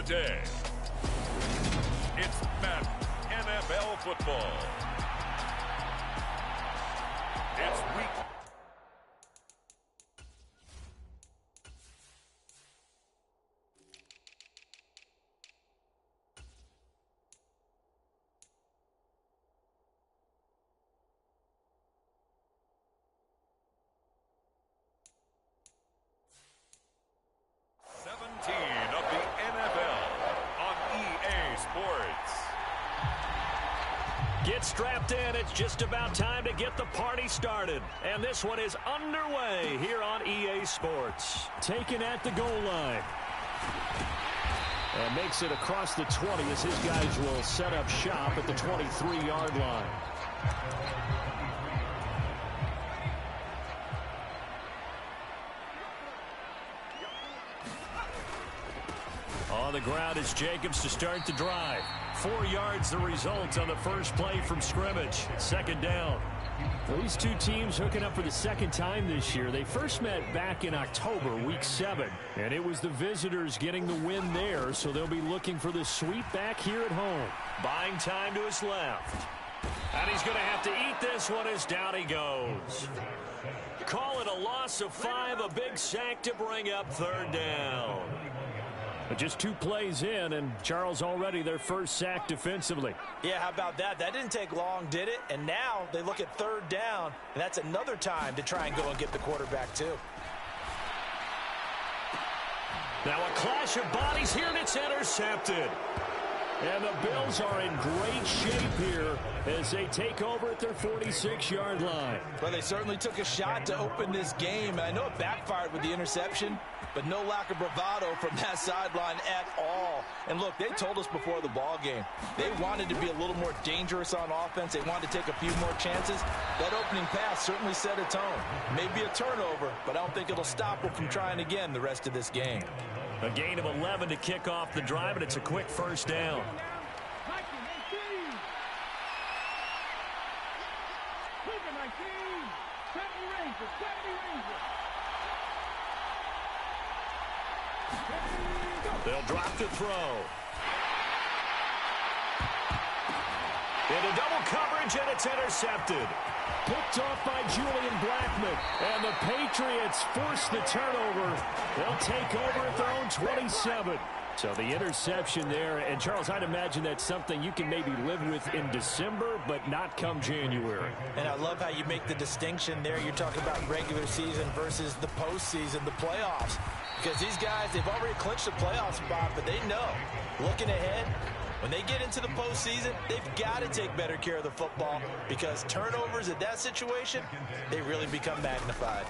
day. It's Madden NFL football. It's week. Of the NFL on EA Sports. Get strapped in. It's just about time to get the party started. And this one is underway here on EA Sports. Taken at the goal line. And makes it across the 20 as his guys will set up shop at the 23-yard line. On the ground is Jacobs to start the drive. 4 yards the result on the first play from scrimmage. Second down. These two teams hooking up for the second time this year. They first met back in October, week 7. And it was the visitors getting the win there, so they'll be looking for the sweep back here at home. Buying time to his left. And he's going to have to eat this one as down he goes. Call it a loss of 5, a big sack to bring up third down. But just 2 plays in, and Charles already their first sack defensively. Yeah, how about that? That didn't take long, did it? And now they look at third down, and that's another time to try and go and get the quarterback, too. Now a clash of bodies here, and it's intercepted. And the Bills are in great shape here as they take over at their 46-yard line. Well, they certainly took a shot to open this game. And I know it backfired with the interception, but no lack of bravado from that sideline at all. And look, they told us before the ball game, they wanted to be a little more dangerous on offense. They wanted to take a few more chances. That opening pass certainly set a tone. Maybe a turnover, but I don't think it'll stop them from trying again the rest of this game. A gain of 11 to kick off the drive, and it's a quick first down. They'll drop the throw. Into double coverage, and it's intercepted. Picked off by Julian Blackman. And the Patriots force the turnover. They'll take over at their own 27. So the interception there. And, Charles, I'd imagine that's something you can maybe live with in December, but not come January. And I love how you make the distinction there. You're talking about regular season versus the postseason, the playoffs. Because these guys, they've already clinched the playoff spot, but they know, looking ahead, when they get into the postseason, they've got to take better care of the football because turnovers at that situation, they really become magnified.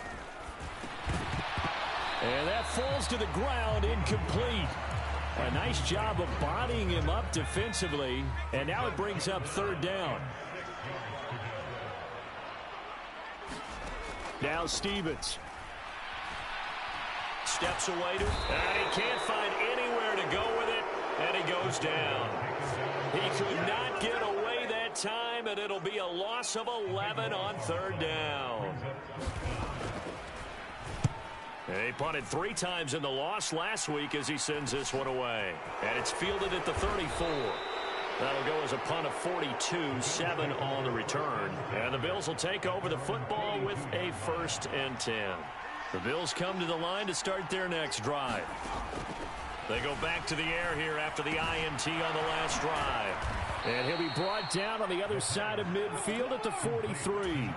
And that falls to the ground, incomplete. A nice job of bodying him up defensively, and now it brings up third down. Now Stevens. Steps away to, and he can't find anywhere to go with it, and he goes down. He could not get away that time, and it'll be a loss of 11 on third down. And he punted 3 times in the loss last week as he sends this one away. And it's fielded at the 34. That'll go as a punt of 42, 7 on the return. And the Bills will take over the football with a 1st and 10. The Bills come to the line to start their next drive. They go back to the air here after the INT on the last drive. And he'll be brought down on the other side of midfield at the 43.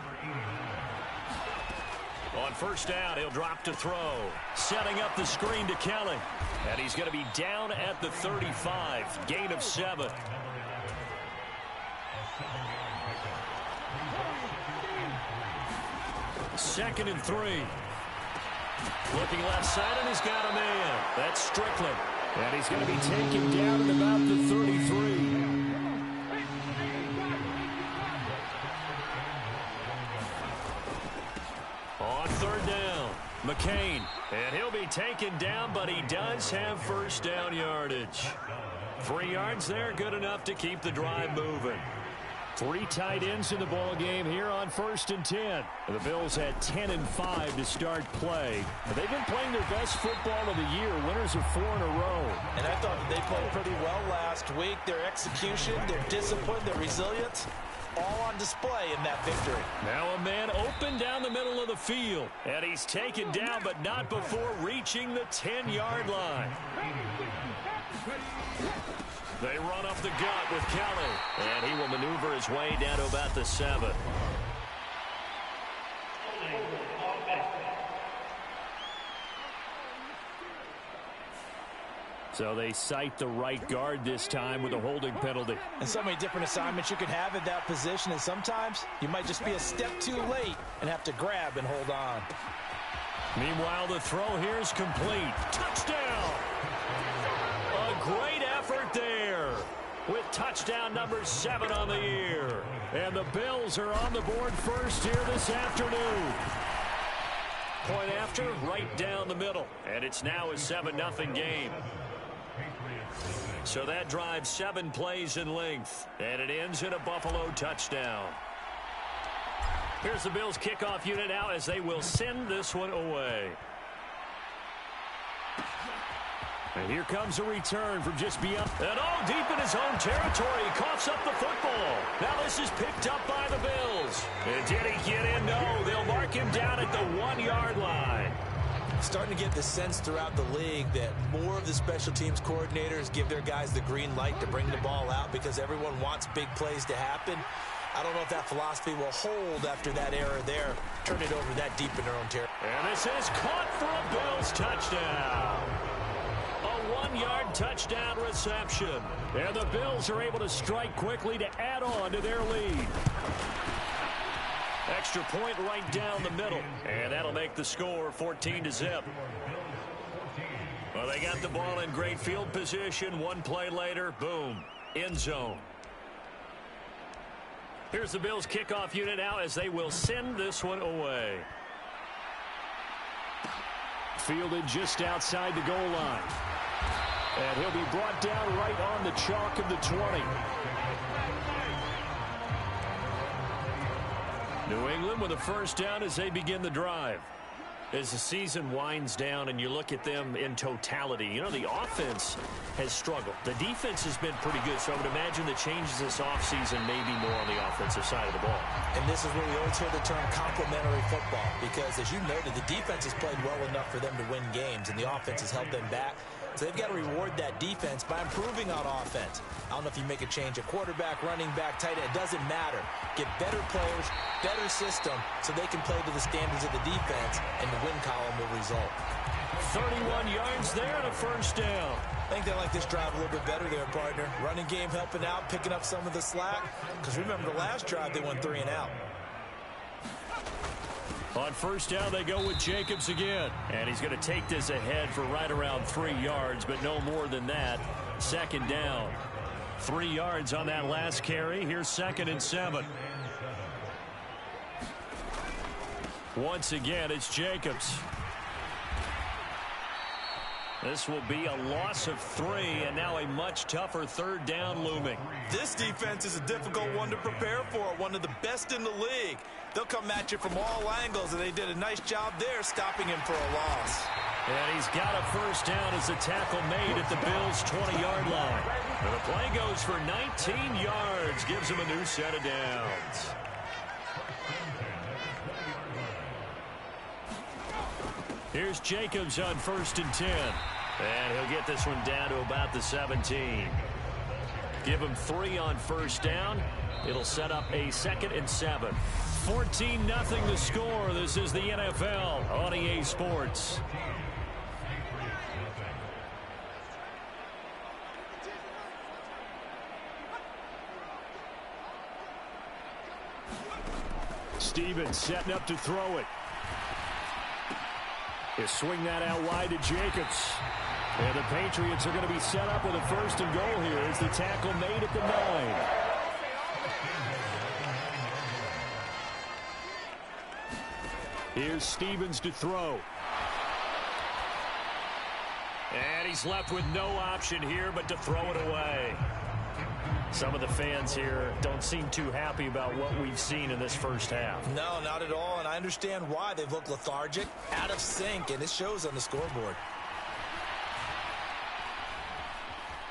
On first down, he'll drop to throw. Setting up the screen to Kelly. And he's going to be down at the 35. Gain of 7. Second and 3. Looking left side, and he's got a man. That's Strickland. And he's going to be taken down at about the 33. On third down, McCain. And he'll be taken down, but he does have first down yardage. 3 yards there, good enough to keep the drive moving. Three tight ends in the ball game here on 1st and 10. The Bills had 10-5 to start play. They've been playing their best football of the year. Winners of 4 in a row. And I thought that they played pretty well last week. Their execution, their discipline, their resilience, all on display in that victory. Now a man open down the middle of the field. And he's taken down, but not before reaching the 10-yard line. They run up the gut with Kelly. And he will maneuver his way down to about the 7. So they cite the right guard this time with a holding penalty. And so many different assignments you can have at that position. And sometimes you might just be a step too late and have to grab and hold on. Meanwhile, the throw here is complete. Touchdown! A great effort there with touchdown number 7 on the year. And the Bills are on the board first here this afternoon. Point after, right down the middle. And it's now a 7-0 game. So that drives 7 plays in length. And it ends in a Buffalo touchdown. Here's the Bills kickoff unit now as they will send this one away. And here comes a return from just beyond. And deep in his own territory. He coughs up the football. Now this is picked up by the Bills. And did he get in? No. They'll mark him down at the 1-yard line. Starting to get the sense throughout the league that more of the special teams coordinators give their guys the green light to bring the ball out because everyone wants big plays to happen. I don't know if that philosophy will hold after that error there. Turn it over that deep in their own territory. And this is caught for a Bills touchdown. A 1-yard touchdown reception. And the Bills are able to strike quickly to add on to their lead. Extra point right down the middle. And that'll make the score 14-0. Well, they got the ball in great field position. One play later, boom, end zone. Here's the Bills kickoff unit now as they will send this one away. Fielded just outside the goal line. And he'll be brought down right on the chalk of the 20. New England with a first down as they begin the drive. As the season winds down and you look at them in totality, you know, the offense has struggled. The defense has been pretty good, so I would imagine the changes this offseason may be more on the offensive side of the ball. And this is where we always hear the term complementary football because, as you noted, the defense has played well enough for them to win games, and the offense has held them back. So they've got to reward that defense by improving on offense. I don't know if you make a change at quarterback, running back, tight end. It doesn't matter. Get better players, better system, so they can play to the standards of the defense, and the win column will result. 31 yards there and a first down. I think they like this drive a little bit better there, partner. Running game helping out, picking up some of the slack. Because remember, the last drive, they went 3 and out. On first down, they go with Jacobs again. And he's going to take this ahead for right around 3 yards, but no more than that. Second down. 3 yards on that last carry. Here's 2nd and 7. Once again, it's Jacobs. This will be a loss of 3, and now a much tougher 3rd down looming. This defense is a difficult one to prepare for, one of the best in the league. They'll come at you from all angles, and they did a nice job there stopping him for a loss. And he's got a first down as the tackle made at the Bills' 20-yard line. And the play goes for 19 yards, gives him a new set of downs. Here's Jacobs on 1st and 10. And he'll get this one down to about the 17. Give him 3 on first down. It'll set up a 2nd and 7. 14-0 the score. This is the NFL on EA Sports. Stevens setting up to throw it. He'll swing that out wide to Jacobs. And the Patriots are going to be set up with a 1st and goal here as the tackle made at the 9. Here's Stevens to throw. And he's left with no option here but to throw it away. Some of the fans here don't seem too happy about what we've seen in this first half. No, not at all, and I understand why. They've looked lethargic, out of sync, and it shows on the scoreboard.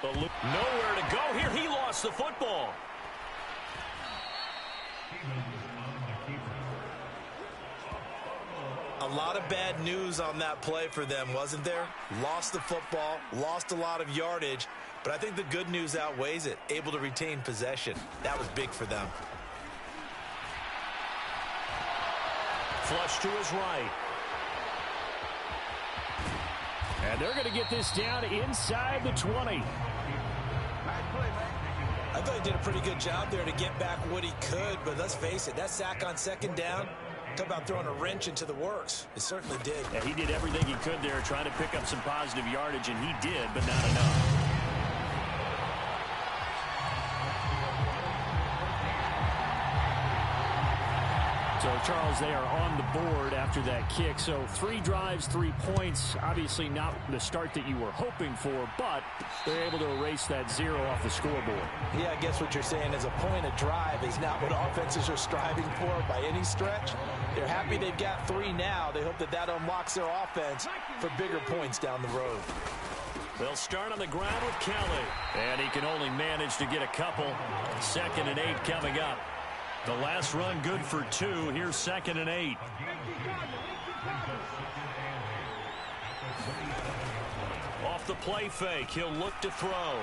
Nowhere to go here. He lost the football. A lot of bad news on that play for them, wasn't there? Lost the football, lost a lot of yardage, but I think the good news outweighs it. Able to retain possession. That was big for them. Flush to his right. And they're going to get this down inside the 20. I thought he did a pretty good job there to get back what he could, but let's face it, that sack on second down, talk about throwing a wrench into the works. It certainly did. Yeah, he did everything he could there, trying to pick up some positive yardage, and he did, but not enough. So, Charles, they are on the board after that kick. So 3 drives, 3 points. Obviously not the start that you were hoping for, but they're able to erase that 0 off the scoreboard. Yeah, I guess what you're saying is a point of drive is not what offenses are striving for by any stretch. They're happy they've got 3 now. They hope that that unlocks their offense for bigger points down the road. They'll start on the ground with Kelly. And he can only manage to get a couple. 2nd and 8 coming up. The last run good for 2. Here's 2nd and 8. Off the play fake. He'll look to throw.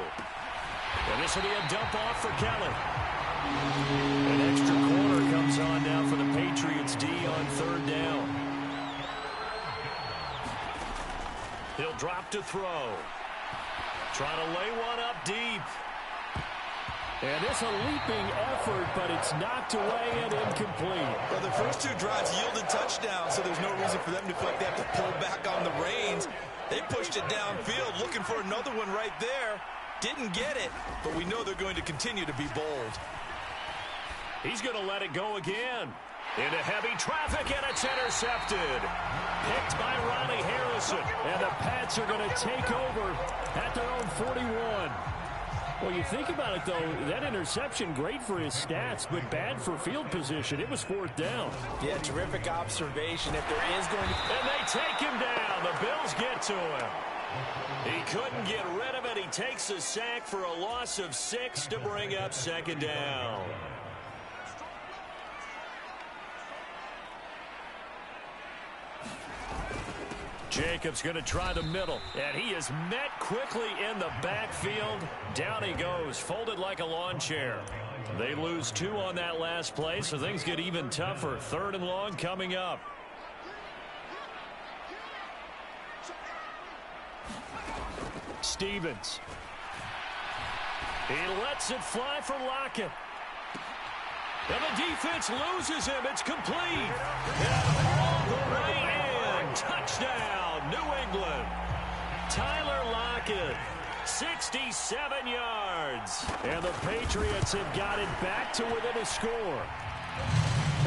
And this will be a dump off for Kelly. An extra corner comes on now for the Patriots D on 3rd down. He'll drop to throw. Trying to lay one up deep. And it's a leaping effort, but it's knocked away and incomplete. Well, the first 2 drives yielded touchdowns, so there's no reason for them to feel like they have to pull back on the reins. They pushed it downfield, looking for another one right there. Didn't get it, but we know they're going to continue to be bold. He's going to let it go again. Into heavy traffic, and it's intercepted. Picked by Riley Harrison. And the Pats are going to take over at their own 41. Well, you think about it, though, that interception, great for his stats, but bad for field position. It was 4th down. Yeah, terrific observation. If there is going to... And they take him down. The Bills get to him. He couldn't get rid of it. He takes a sack for a loss of 6 to bring up 2nd down. Jacobs going to try the middle, and he is met quickly in the backfield. Down he goes, folded like a lawn chair. They lose 2 on that last play, so things get even tougher. 3rd and long coming up. Stevens. He lets it fly for Lockett. And the defense loses him. It's complete. And all the way in. Touchdown, New England. Tyler Lockett, 67 yards. And the Patriots have got it back to within a score.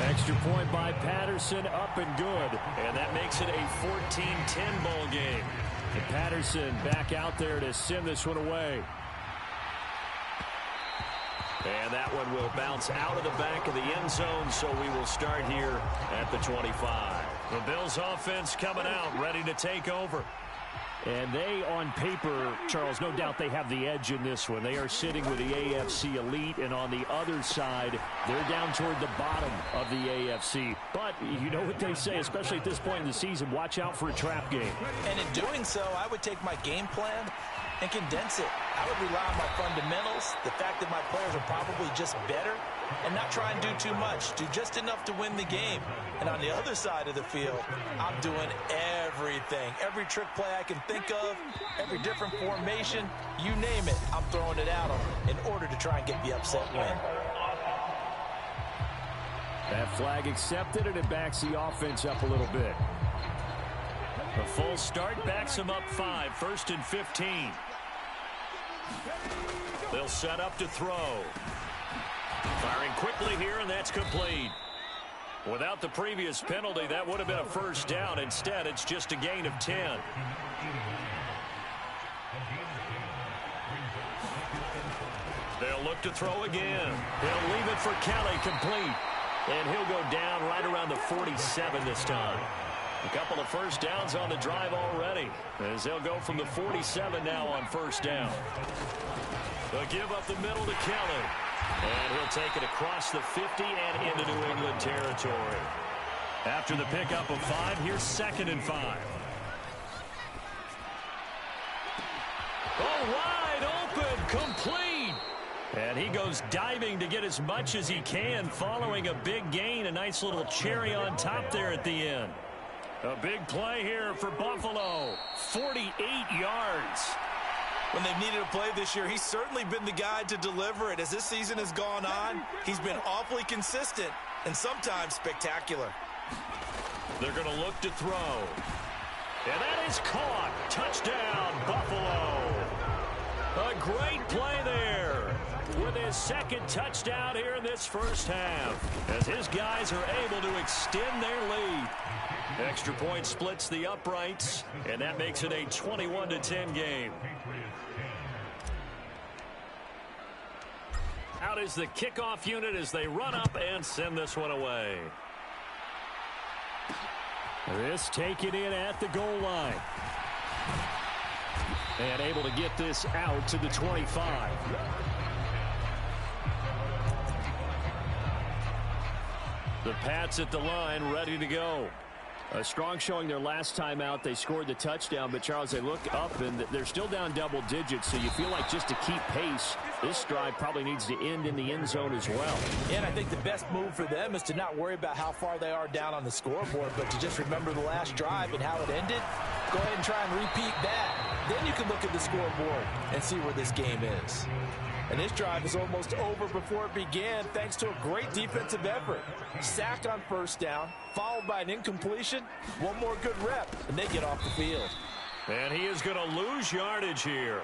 Extra point by Patterson, up and good. And that makes it a 14-10 ball game. And Patterson back out there to send this one away. And that one will bounce out of the back of the end zone, so we will start here at the 25. The Bills offense coming out, ready to take over. And they, on paper, Charles, no doubt they have the edge in this one. They are sitting with the AFC elite, and on the other side, they're down toward the bottom of the AFC. But you know what they say, especially at this point in the season, watch out for a trap game. And in doing so, I would take my game plan and condense it. I would rely on my fundamentals, the fact that my players are probably just better, and not try and do too much. Do just enough to win the game. And on the other side of the field, I'm doing everything. Every trick play I can think of, every different formation, you name it, I'm throwing it out in order to try and get the upset win. That flag accepted, and it backs the offense up a little bit. A full start backs them up 5, 1st and 15. They'll set up to throw. Firing quickly here, and that's complete. Without the previous penalty, that would have been a 1st down. Instead, it's just a gain of 10. They'll They'll look to throw again. He'll leave it for Kelly, complete. And he'll go down right around the 47 this time. A couple of first downs on the drive already, as they'll go from the 47 now on first down. They'll give up the middle to Kelly. And he'll take it across the 50 and into New England territory. After the pickup of 5, here's 2nd and 5. Oh, wide open, complete. And he goes diving to get as much as he can, following a big gain. A nice little cherry on top there at the end. A big play here for Buffalo. 48 yards. When they've needed a play this year, he's certainly been the guy to deliver it. As this season has gone on, he's been awfully consistent and sometimes spectacular. They're going to look to throw. And that is caught. Touchdown, Buffalo. A great play there with his 2nd touchdown here in this first half, as his guys are able to extend their lead. Extra point splits the uprights, and that makes it a 21-10 game. Out is the kickoff unit as they run up and send this one away. This taken in at the goal line. And able to get this out to the 25. The Pats at the line, ready to go. A strong showing their last time out. They scored the touchdown, but Charles, they look up and they're still down double digits, so you feel like just to keep pace, this drive probably needs to end in the end zone as well. And I think the best move for them is to not worry about how far they are down on the scoreboard, but to just remember the last drive and how it ended. Go ahead and try and repeat that. Then you can look at the scoreboard and see where this game is. And this drive is almost over before it began, thanks to a great defensive effort. Sack on first down, followed by an incompletion. One more good rep, and they get off the field. And he is going to lose yardage here.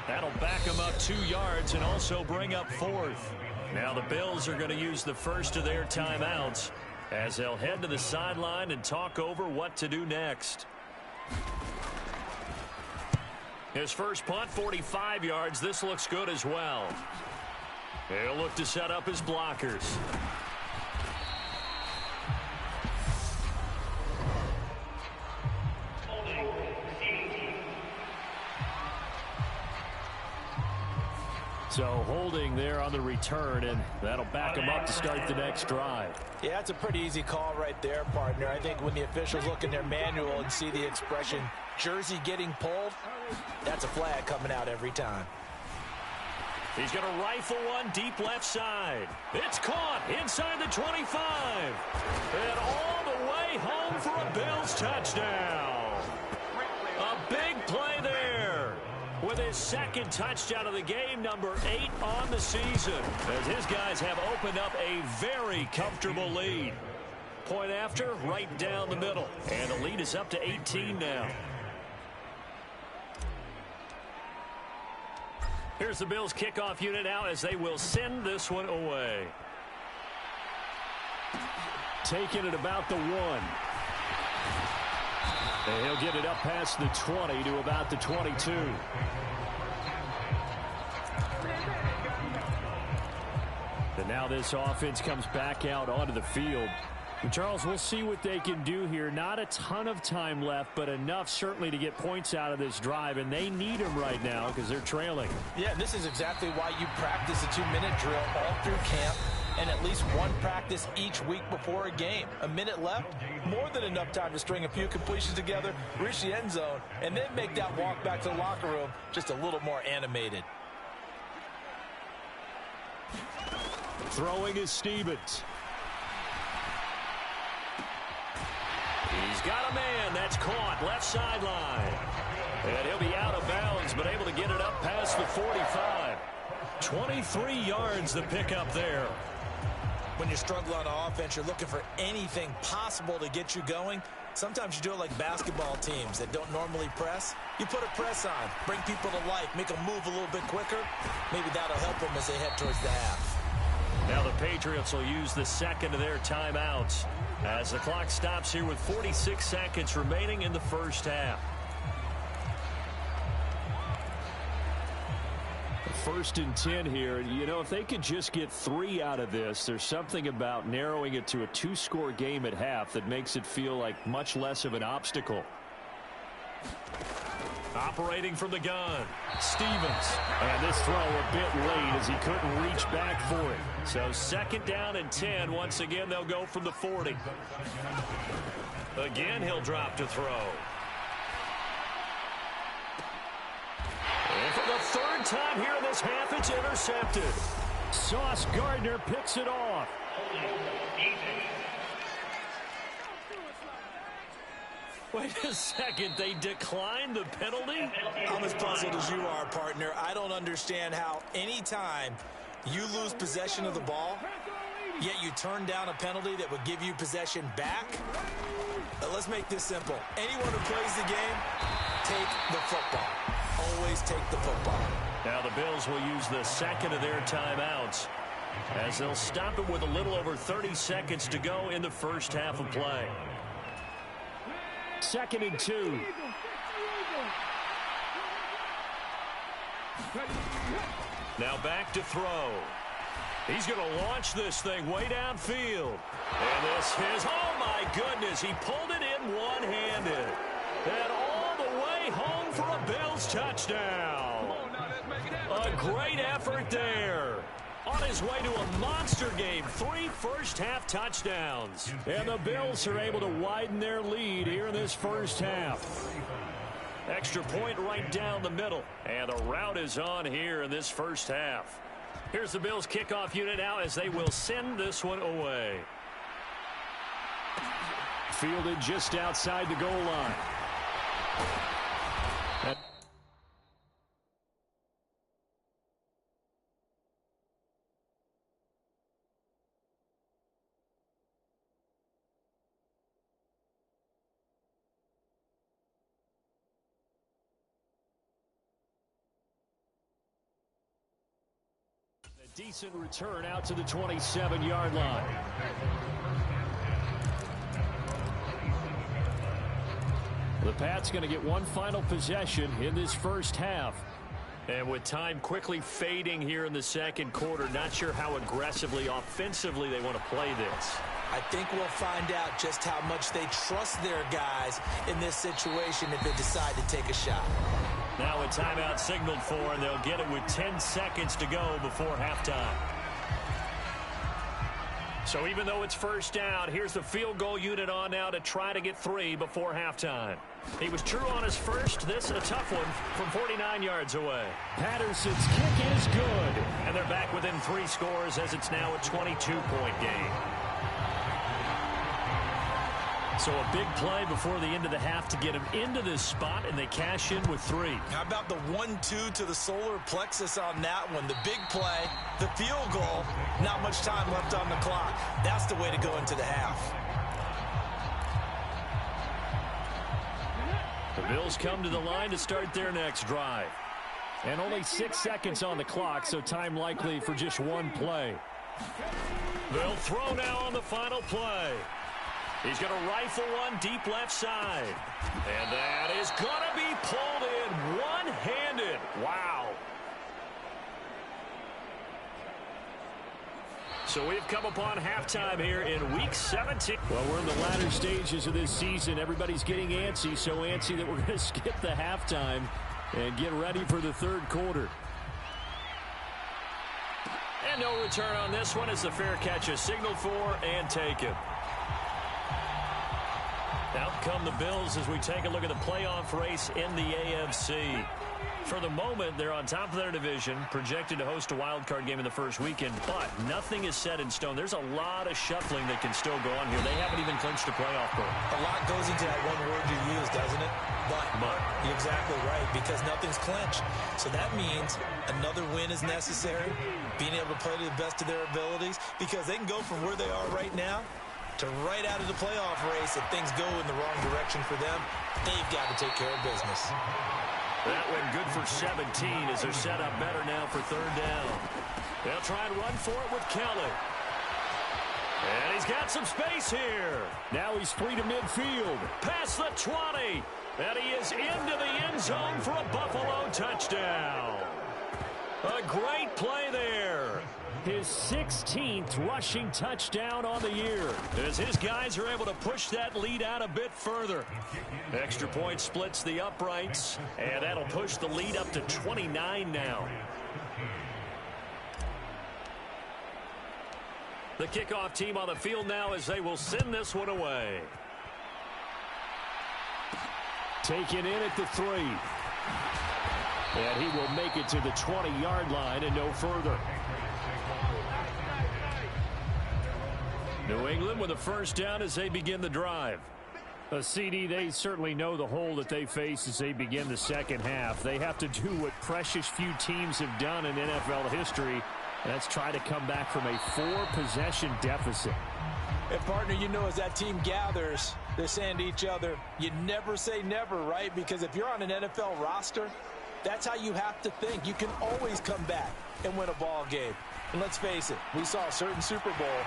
That'll back him up 2 yards and also bring up 4th. Now the Bills are going to use the first of their timeouts as they'll head to the sideline and talk over what to do next. His first punt, 45 yards. This looks good as well. He'll look to set up his blockers. So holding there on the return, and that'll back him up to start the next drive. Yeah, that's a pretty easy call right there, partner. I think when the officials look in their manual and see the expression jersey getting pulled, that's a flag coming out every time. He's going to rifle one deep left side. It's caught inside the 25. And all the way home for a Bills touchdown. A big play there with his 2nd touchdown of the game, number 8 on the season, as his guys have opened up a very comfortable lead. Point after, right down the middle. And the lead is up to 18 now. Here's the Bills kickoff unit now as they will send this one away. Taking it about the 1. And he'll get it up past the 20 to about the 22. And now this offense comes back out onto the field. And Charles, we'll see what they can do here. Not a ton of time left, but enough certainly to get points out of this drive, and they need them right now because they're trailing. Yeah, this is exactly why you practice a 2-minute drill all through camp and at least one practice each week before a game. A minute left, more than enough time to string a few completions together, reach the end zone, and then make that walk back to the locker room just a little more animated. Throwing is Stevens. He's got a man. That's caught left sideline. And he'll be out of bounds, but able to get it up past the 45. 23 yards the pickup there. When you're struggling on offense, you're looking for anything possible to get you going. Sometimes you do it like basketball teams that don't normally press. You put a press on, bring people to life, make them move a little bit quicker. Maybe that'll help them as they head towards the half. Now the Patriots will use the second of their timeouts as the clock stops here with 46 seconds remaining in the first half. 1st and 10 here. You know, if they could just get 3 out of this, there's something about narrowing it to a 2-score game at half that makes it feel like much less of an obstacle. Operating from the gun, Stevens. And this throw a bit late as he couldn't reach back for it. So 2nd down and 10. Once again, they'll go from the 40. Again, he'll drop to throw. And for the 3rd time here in this half, it's intercepted. Sauce Gardner picks it off. Wait a second, they declined the penalty? I'm as puzzled as you are, partner. I don't understand how any time you lose possession of the ball, yet you turn down a penalty that would give you possession back. Let's make this simple. Anyone who plays the game, take the football. Always take the football. Now the Bills will use the 2nd of their timeouts as they'll stop it with a little over 30 seconds to go in the first half of play. 2nd and 2. Now back to throw. He's going to launch this thing way downfield. And this is, oh my goodness, he pulled it in one-handed. And all the way home for a Bills touchdown. A great effort there. On his way to a monster game, 3 first-half touchdowns. And the Bills are able to widen their lead here in this first half. Extra point right down the middle. And the route is on here in this first half. Here's the Bills kickoff unit now as they will send this one away. Fielded just outside the goal line. Decent return out to the 27-yard line. The Pats going to get one final possession in this first half. And with time quickly fading here in the second quarter, not sure how aggressively, offensively they want to play this. I think we'll find out just how much they trust their guys in this situation if they decide to take a shot. Now a timeout signaled for, and they'll get it with 10 seconds to go before halftime. So even though it's first down, here's the field goal unit on now to try to get 3 before halftime. He was true on his first. This a tough one from 49 yards away. Patterson's kick is good. And they're back within 3 scores as it's now a 22-point game. So a big play before the end of the half to get him into this spot, and they cash in with 3. How about the 1-2 to the solar plexus on that one? The big play, the field goal, not much time left on the clock. That's the way to go into the half. The Bills come to the line to start their next drive. And only 6 seconds on the clock, so time likely for just one play. They'll throw now on the final play. He's going to rifle one deep left side. And that is going to be pulled in one-handed. Wow. So we've come upon halftime here in Week 17. Well, we're in the latter stages of this season. Everybody's getting antsy, so antsy that we're going to skip the halftime and get ready for the third quarter. And no return on this one as the fair catch is signaled for and taken. Out come the Bills as we take a look at the playoff race in the AFC. For the moment, they're on top of their division, projected to host a wild card game in the first weekend, but nothing is set in stone. There's a lot of shuffling that can still go on here. They haven't even clinched a playoff berth. A lot goes into that one word you use, doesn't it? But. You're exactly right, because nothing's clinched. So that means another win is necessary, being able to play to the best of their abilities, because they can go from where they are right now to right out of the playoff race. If things go in the wrong direction for them, they've got to take care of business. That one good for 17 as they're set up better now for third down. They'll try and run for it with Kelly. And he's got some space here. Now he's free to midfield. Past the 20. And he is into the end zone for a Buffalo touchdown. A great play there. His 16th rushing touchdown on the year, as his guys are able to push that lead out a bit further. Extra point splits the uprights, and that'll push the lead up to 29 now. The kickoff team on the field now as they will send this one away. Taken in at the 3. And he will make it to the 20-yard line and no further. New England with a first down as they begin the drive. CD, they certainly know the hole that they face as they begin the second half. They have to do what precious few teams have done in NFL history. That's try to come back from a 4-possession deficit. And, partner, you know, as that team gathers, they're saying to each other, you never say never, right? Because if you're on an NFL roster, that's how you have to think. You can always come back and win a ball game. And let's face it, we saw a certain Super Bowl,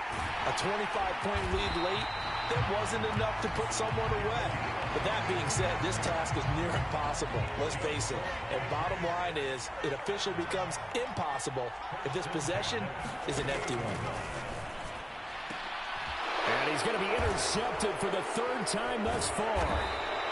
a 25-point lead late, that wasn't enough to put someone away. But that being said, this task is near impossible. Let's face it. And bottom line is, it officially becomes impossible if this possession is an empty one. And he's going to be intercepted for the 3rd time thus far.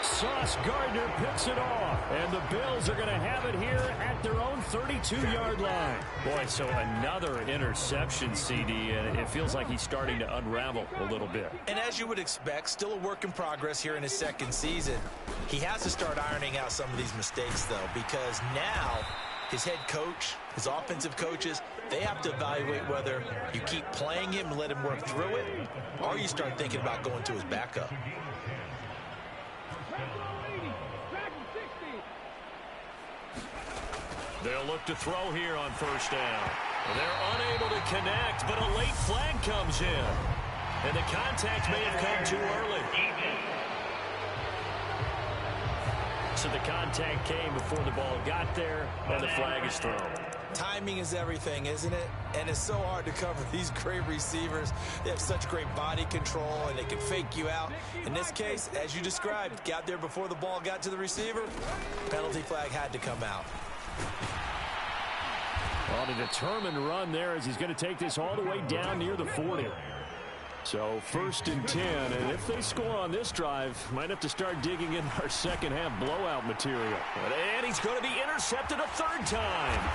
Sauce Gardner picks it off. And the Bills are going to have it here at their own 32-yard line. Boy, so another interception, CD, and it feels like he's starting to unravel a little bit. And as you would expect, still a work in progress here in his second season. He has to start ironing out some of these mistakes, though, because now his head coach, his offensive coaches, they have to evaluate whether you keep playing him and let him work through it, or you start thinking about going to his backup. They'll look to throw here on first down. They're unable to connect, but a late flag comes in. And the contact may have come too early. So the contact came before the ball got there, and the flag is thrown. Timing is everything, isn't it? And it's so hard to cover these great receivers. They have such great body control, and they can fake you out. In this case, as you described, got there before the ball got to the receiver. Penalty flag had to come out. On a determined run there as he's going to take this all the way down near the 40. So 1st and 10, and if they score on this drive, might have to start digging in our second half blowout material. And he's going to be intercepted a 3rd time.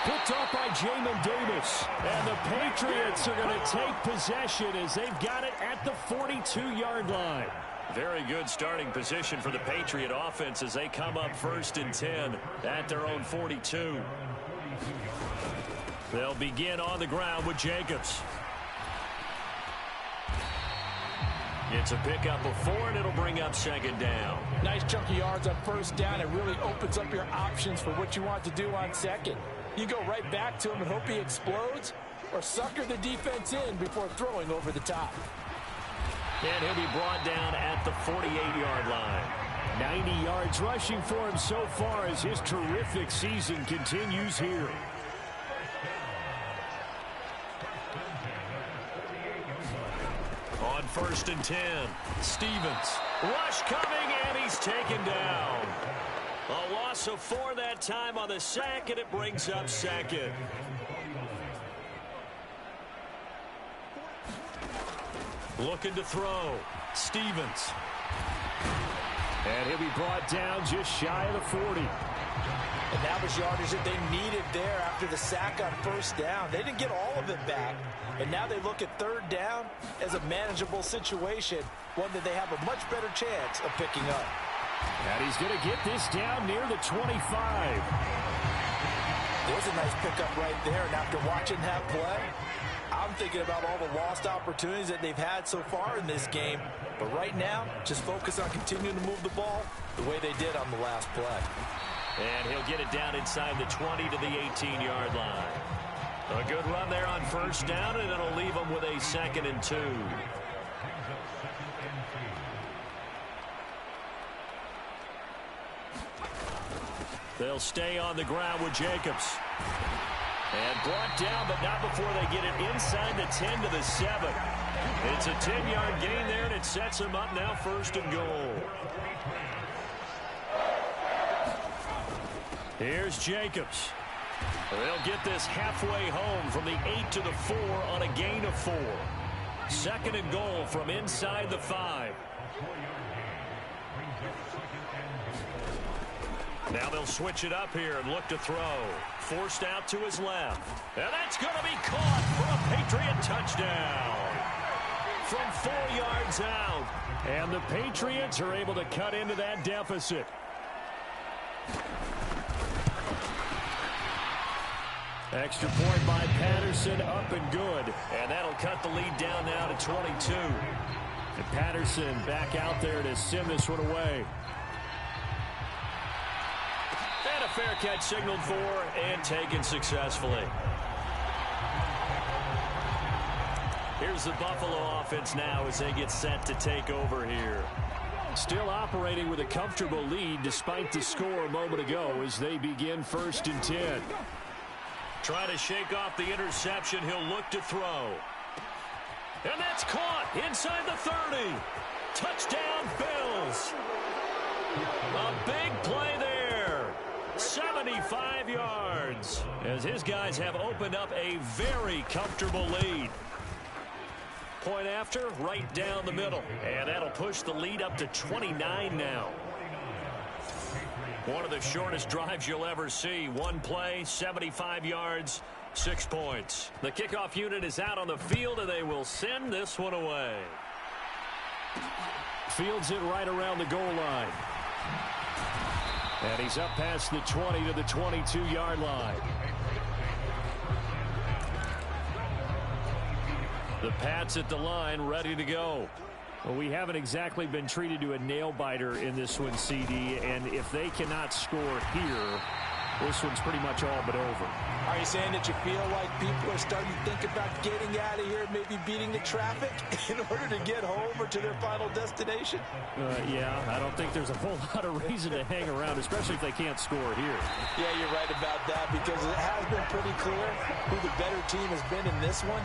Picked off by Jamin Davis. And the Patriots are going to take possession as they've got it at the 42-yard line. Very good starting position for the Patriot offense as they come up 1st and 10 at their own 42. They'll begin on the ground with Jacobs. It's a pickup of 4, and it'll bring up 2nd down. Nice chunk of yards on 1st down. It really opens up your options for what you want to do on 2nd. You go right back to him and hope he explodes, or sucker the defense in before throwing over the top. And he'll be brought down at the 48-yard line. 90 yards rushing for him so far as his terrific season continues here. On 1st and 10, Stevens. Rush coming, and he's taken down. A loss of 4 that time on the sack, and it brings up 2nd. Looking to throw. Stevens. And he'll be brought down just shy of the 40. And that was yardage that they needed there after the sack on 1st down. They didn't get all of it back. And now they look at 3rd down as a manageable situation, one that they have a much better chance of picking up. And he's going to get this down near the 25. There's a nice pickup right there. And after watching that play, I'm thinking about all the lost opportunities that they've had so far in this game. But right now, just focus on continuing to move the ball the way they did on the last play. And he'll get it down inside the 20 to the 18-yard line. A good run there on 1st down, and it'll leave them with a 2nd and 2. They'll stay on the ground with Jacobs. And brought down, but not before they get it inside the 10 to the 7. It's a 10-yard gain there, and it sets them up now 1st and goal. Here's Jacobs. They'll get this halfway home from the 8 to the 4 on a gain of 4. Second and goal from inside the 5. Now they'll switch it up here and look to throw. Forced out to his left. And that's going to be caught for a Patriot touchdown. From 4 yards out. And the Patriots are able to cut into that deficit. Extra point by Patterson, up and good. And that'll cut the lead down now to 22. And Patterson back out there to send this one away. And a fair catch signaled for and taken successfully. Here's the Buffalo offense now as they get set to take over here. Still operating with a comfortable lead despite the score a moment ago as they begin 1st and 10. Trying to shake off the interception. He'll look to throw. And that's caught inside the 30. Touchdown, Bills. A big play there. 75 yards. As his guys have opened up a very comfortable lead. Point after, right down the middle. And that'll push the lead up to 29 now. One of the shortest drives you'll ever see. One play, 75 yards, 6 points. The kickoff unit is out on the field, and they will send this one away. Fields it right around the goal line. And he's up past the 20 to the 22-yard line. The Pats at the line, ready to go. Well, we haven't exactly been treated to a nail-biter in this one, CD, and if they cannot score here, this one's pretty much all but over. Are you saying that you feel like people are starting to think about getting out of here, maybe beating the traffic in order to get home or to their final destination? Yeah, I don't think there's a whole lot of reason to hang around, especially if they can't score here. Yeah, you're right about that because it has been pretty clear who the better team has been in this one.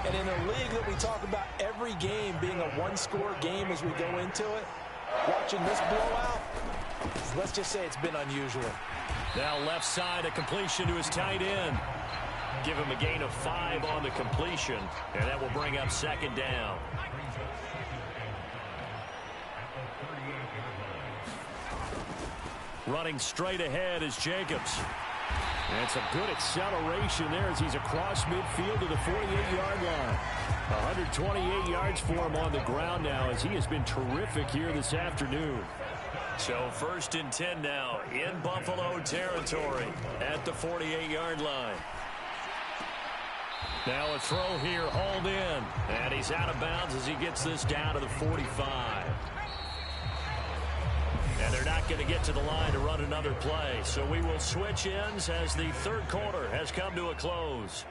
And in a league that we talk about every game being a one-score game as we go into it, watching this blowout, let's just say it's been unusual. Now left side, a completion to his tight end. Give him a gain of 5 on the completion, and that will bring up 2nd down. Running straight ahead is Jacobs. And some good acceleration there as he's across midfield to the 48-yard line. 128 yards for him on the ground now as he has been terrific here this afternoon. So 1st and 10 now in Buffalo territory at the 48-yard line. Now a throw here hauled in. And he's out of bounds as he gets this down to the 45. And they're not going to get to the line to run another play. So we will switch ends as the 3rd quarter has come to a close.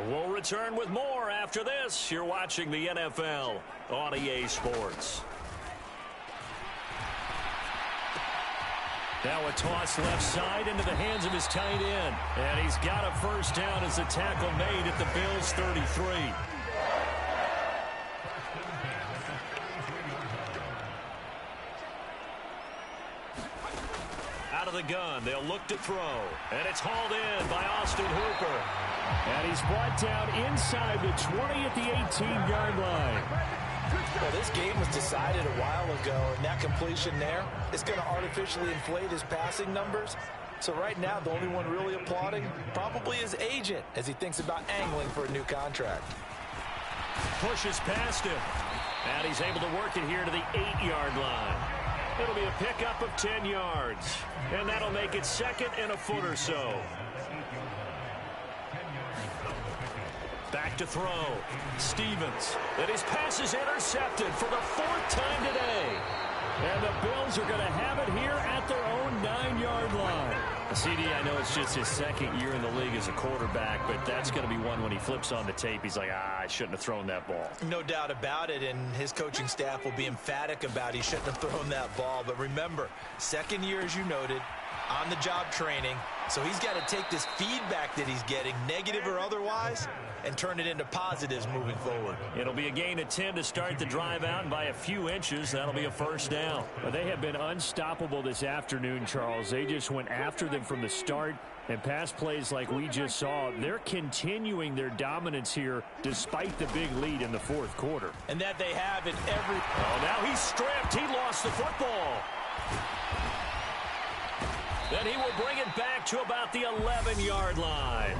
We'll return with more after this. You're watching the NFL on EA Sports. Now a toss left side into the hands of his tight end. And he's got a 1st down as the tackle made at the Bills' 33. Out of the gun, they'll look to throw. And it's hauled in by Austin Hooper. And he's brought down inside the 20 at the 18-yard line. Well, this game was decided a while ago, and that completion there is going to artificially inflate his passing numbers. So right now, the only one really applauding probably his agent as he thinks about angling for a new contract. Pushes past him. And he's able to work it here to the 8-yard line. It'll be a pickup of 10 yards. And that'll make it 2nd and a foot or so. Back to throw. Stevens. And his pass is intercepted for the 4th time today. And the Bills are going to have it here at their own 9-yard line. CD, I know it's just his 2nd year in the league as a quarterback, but that's going to be one when he flips on the tape. He's like, I shouldn't have thrown that ball. No doubt about it, and his coaching staff will be emphatic about he shouldn't have thrown that ball. But remember, 2nd year, as you noted, on-the-job training. So he's got to take this feedback that he's getting, negative or otherwise, and turn it into positives moving forward. It'll be a gain of 10 to start the drive out, and by a few inches, that'll be a first down. But they have been unstoppable this afternoon, Charles. They just went after them from the start, and pass plays like we just saw, they're continuing their dominance here despite the big lead in the fourth quarter. And that they have in every... Oh, now he's stripped. He lost the football. Then he will bring it back to about the 11-yard line.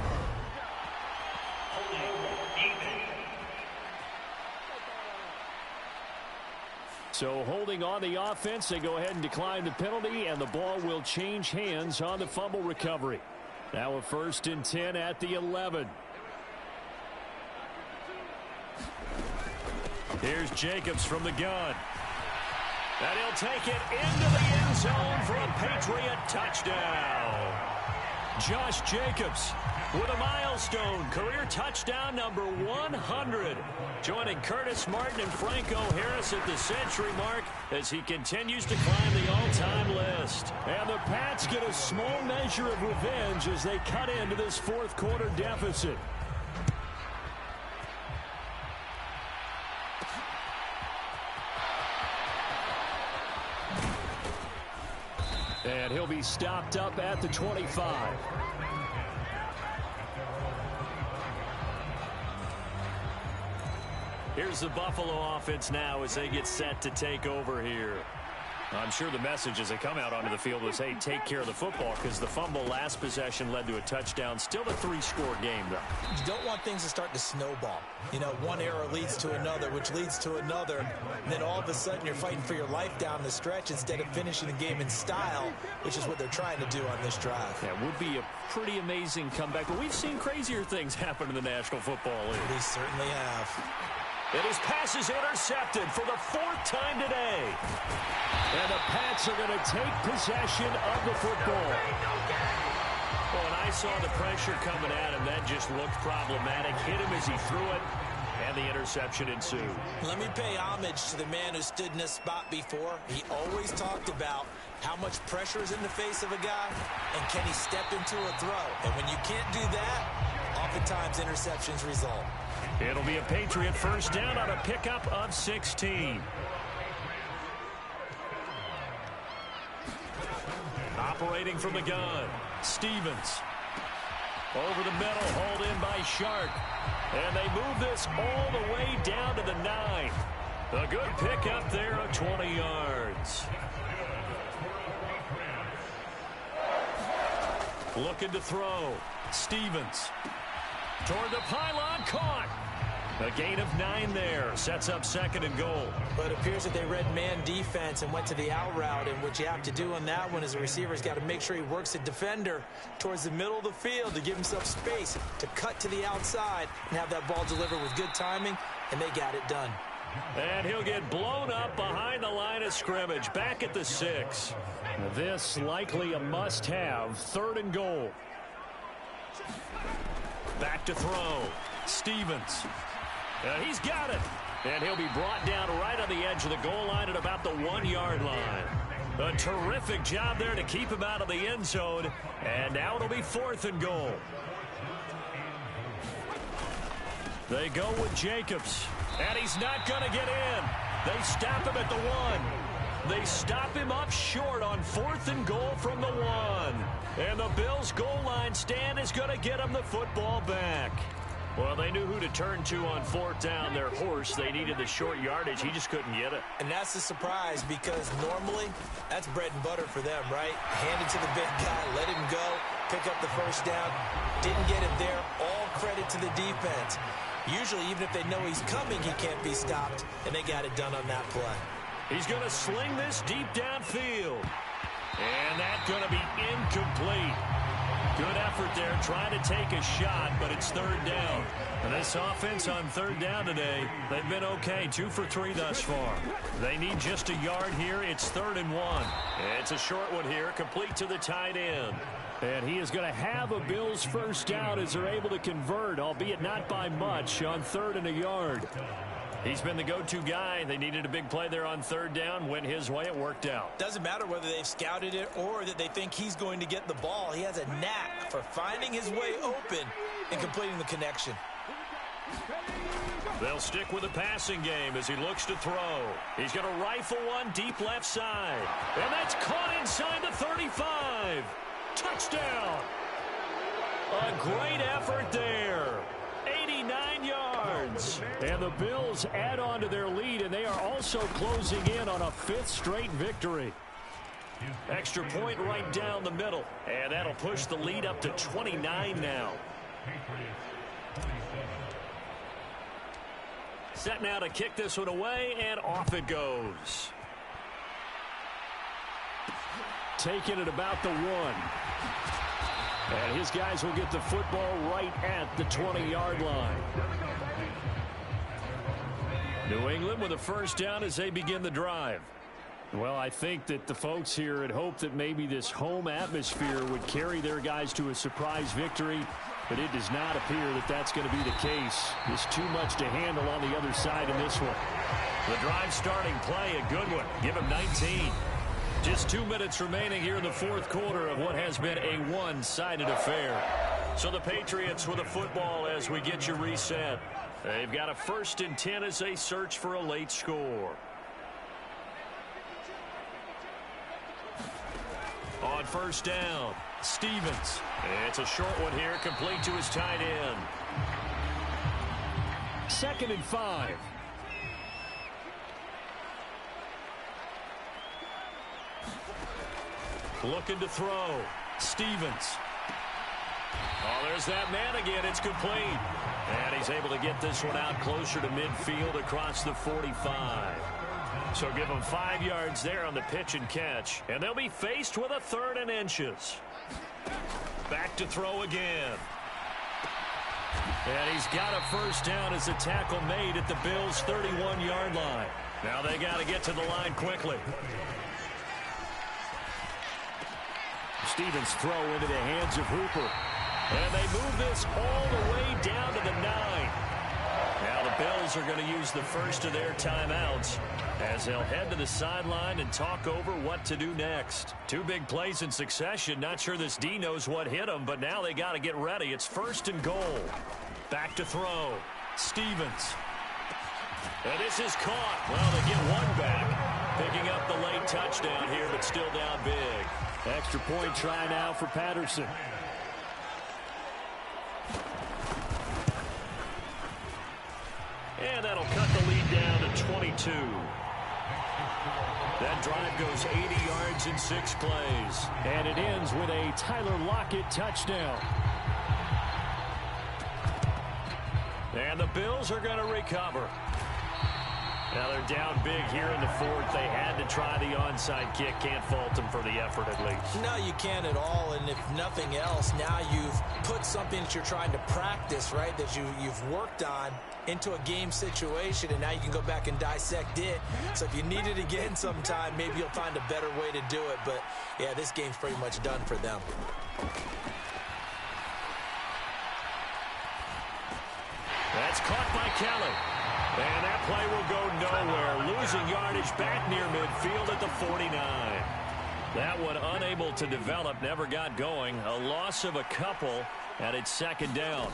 So holding on the offense, they go ahead and decline the penalty, and the ball will change hands on the fumble recovery. Now a 1st and 10 at the 11. Here's Jacobs from the gun. And he'll take it into the end zone for a Patriot touchdown. Josh Jacobs with a milestone career touchdown number 100. Joining Curtis Martin and Franco Harris at the century mark as he continues to climb the all-time list. And the Pats get a small measure of revenge as they cut into this fourth quarter deficit. And he'll be stopped up at the 25. Here's the Buffalo offense now as they get set to take over here. I'm sure the message as they come out onto the field was, hey, take care of the football, because the fumble last possession led to a touchdown. Still a 3-score game, though. You don't want things to start to snowball. You know, one error leads to another, which leads to another. And then all of a sudden you're fighting for your life down the stretch instead of finishing the game in style, which is what they're trying to do on this drive. Yeah, it would be a pretty amazing comeback. But we've seen crazier things happen in the National Football League. We certainly have. And his pass is intercepted for the 4th time today. And the Pats are going to take possession of the football. Well, when I saw the pressure coming at him, that just looked problematic. Hit him as he threw it, and the interception ensued. Let me pay homage to the man who stood in this spot before. He always talked about how much pressure is in the face of a guy, and can he step into a throw. And when you can't do that, oftentimes interceptions result. It'll be a Patriot first down on a pickup of 16. Operating from the gun, Stevens. Over the middle, hauled in by Shark. And they move this all the way down to the 9. A good pickup there of 20 yards. Looking to throw, Stevens. Toward the pylon, caught. A gain of 9 there. Sets up 2nd and goal. But it appears that they read man defense and went to the out route. And what you have to do on that one is the receiver's got to make sure he works the defender towards the middle of the field to give himself space to cut to the outside and have that ball delivered with good timing. And they got it done. And he'll get blown up behind the line of scrimmage. Back at the 6. This likely a must-have. 3rd and goal. Back to throw. Stevens. He's got it. And he'll be brought down right on the edge of the goal line at about the 1-yard line. A terrific job there to keep him out of the end zone. And now it'll be 4th and goal. They go with Jacobs. And he's not going to get in. They stop him at the 1. They stop him up short on 4th and goal from the 1. And the Bills' goal line stand is going to get him the football back. Well, they knew who to turn to on 4th down. Their horse, they needed the short yardage. He just couldn't get it. And that's the surprise, because normally that's bread and butter for them, right? Hand it to the big guy, let him go, pick up the first down. Didn't get it there. All credit to the defense. Usually, even if they know he's coming, he can't be stopped, and they got it done on that play. He's going to sling this deep downfield. And that's going to be incomplete. Good effort there, trying to take a shot, but it's 3rd down. And this offense on 3rd down today, they've been okay, 2 for 3 thus far. They need just a yard here. It's 3rd and 1. It's a short one here, complete to the tight end. And he is going to have a Bills first down as they're able to convert, albeit not by much, on 3rd and a yard. He's been the go-to guy. They needed a big play there on third down. Went his way. It worked out. Doesn't matter whether they've scouted it or that they think he's going to get the ball. He has a knack for finding his way open and completing the connection. They'll stick with the passing game as he looks to throw. He's going to rifle one deep left side. And that's caught inside the 35. Touchdown. A great effort there. 89 yards. And the Bills add on to their lead, and they are also closing in on a 5th straight victory. Extra point right down the middle. And that'll push the lead up to 29 now. Set now to kick this one away, and off it goes. Taking it about the 1. And his guys will get the football right at the 20-yard line. New England with a first down as they begin the drive. Well, I think that the folks here had hoped that maybe this home atmosphere would carry their guys to a surprise victory, but it does not appear that that's going to be the case. There's too much to handle on the other side in this one. The drive starting play, a good one. Give him 19. Just 2 minutes remaining here in the fourth quarter of what has been a one-sided affair. So the Patriots with a football as we get you reset. They've got a 1st and 10 as they search for a late score. On first down, Stevens. It's a short one here, complete to his tight end. 2nd and 5. Looking to throw. Stevens. Oh, there's that man again. It's complete. And he's able to get this one out closer to midfield across the 45. So give them 5 yards there on the pitch and catch. And they'll be faced with a 3rd and inches. Back to throw again. And he's got a first down as the tackle made at the Bills' 31-yard line. Now they got to get to the line quickly. Stevens throw into the hands of Hooper. And they move this all the way down to the 9. Now the Bills are going to use the first of their timeouts as they'll head to the sideline and talk over what to do next. 2 big plays in succession. Not sure this D knows what hit them, but now they got to get ready. It's 1st and goal. Back to throw. Stevens. And this is caught. Well, they get one back. Picking up the late touchdown here, but still down big. Extra point try now for Patterson. And that'll cut the lead down to 22. That drive goes 80 yards in 6 plays. And it ends with a Tyler Lockett touchdown. And the Bills are going to recover. Now they're down big here in the 4th. They had to try the onside kick. Can't fault them for the effort at least. No, you can't at all. And if nothing else, now you've put something that you're trying to practice, right, that you've worked on into a game situation, and now you can go back and dissect it. So if you need it again sometime, maybe you'll find a better way to do it. But, yeah, this game's pretty much done for them. That's caught by Kelly. And that play will go nowhere. Losing yardage back near midfield at the 49. That one unable to develop, never got going. A loss of a couple, and it's 2nd down.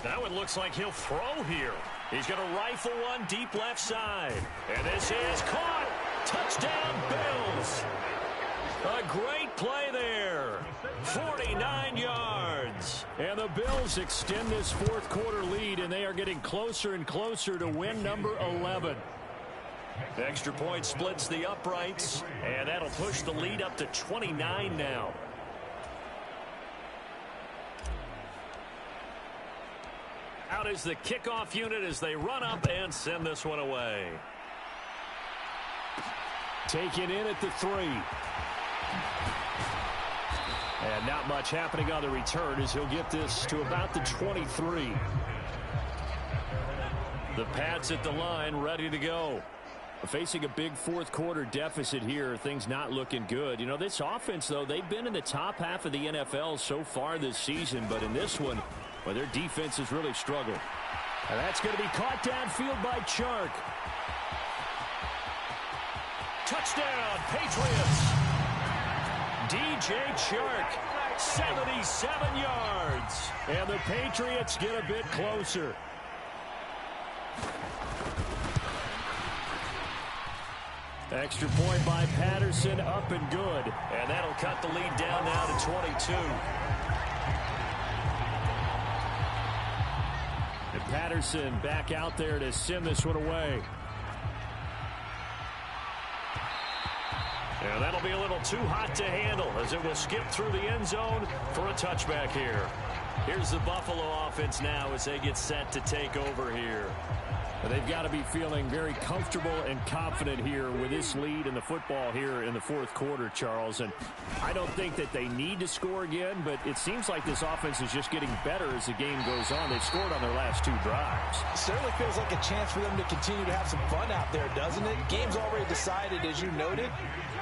That one looks like he'll throw here. He's going to rifle one deep left side. And this is caught. Touchdown, Bills. A great play there. 49 yards. And the Bills extend this 4th quarter lead, and they are getting closer and closer to win number 11. Extra point splits the uprights, and that'll push the lead up to 29 now. Out is the kickoff unit as they run up and send this one away. Taken in at the 3. And not much happening on the return as he'll get this to about the 23. The Pats at the line ready to go. Facing a big 4th quarter deficit here, things not looking good. You know, this offense, though, they've been in the top half of the NFL so far this season, but in this one, well, their defense has really struggled. And that's going to be caught downfield by Chark. Touchdown, Patriots. DJ Chark, 77 yards. And the Patriots get a bit closer. Extra point by Patterson, up and good. And that'll cut the lead down now to 22. And Patterson back out there to send this one away. And that'll be a little too hot to handle as it will skip through the end zone for a touchback here. Here's the Buffalo offense now as they get set to take over here. They've got to be feeling very comfortable and confident here with this lead in the football here in the fourth quarter, Charles. And I don't think that they need to score again, but it seems like this offense is just getting better as the game goes on. They've scored on their last 2 drives. It certainly feels like a chance for them to continue to have some fun out there, doesn't it? Game's already decided, as you noted,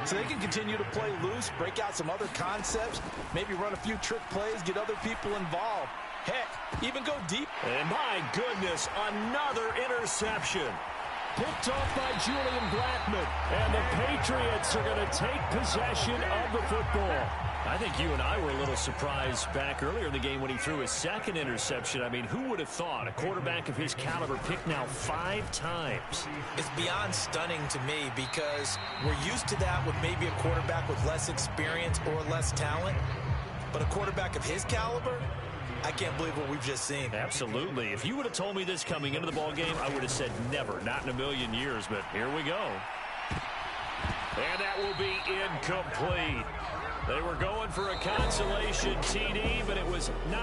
so they can continue to play loose, break out some other concepts, maybe run a few trick plays, get other people involved. Heck, even go deep. And my goodness, another interception. Picked off by Julian Blackmon. And the Patriots are going to take possession of the football. I think you and I were a little surprised back earlier in the game when he threw his second interception. I mean, who would have thought a quarterback of his caliber picked now 5 times? It's beyond stunning to me because we're used to that with maybe a quarterback with less experience or less talent. But a quarterback of his caliber, I can't believe what we've just seen. Absolutely. If you would have told me this coming into the ball game, I would have said never, not in a million years, but here we go. And that will be incomplete. They were going for a consolation TD, but it was not.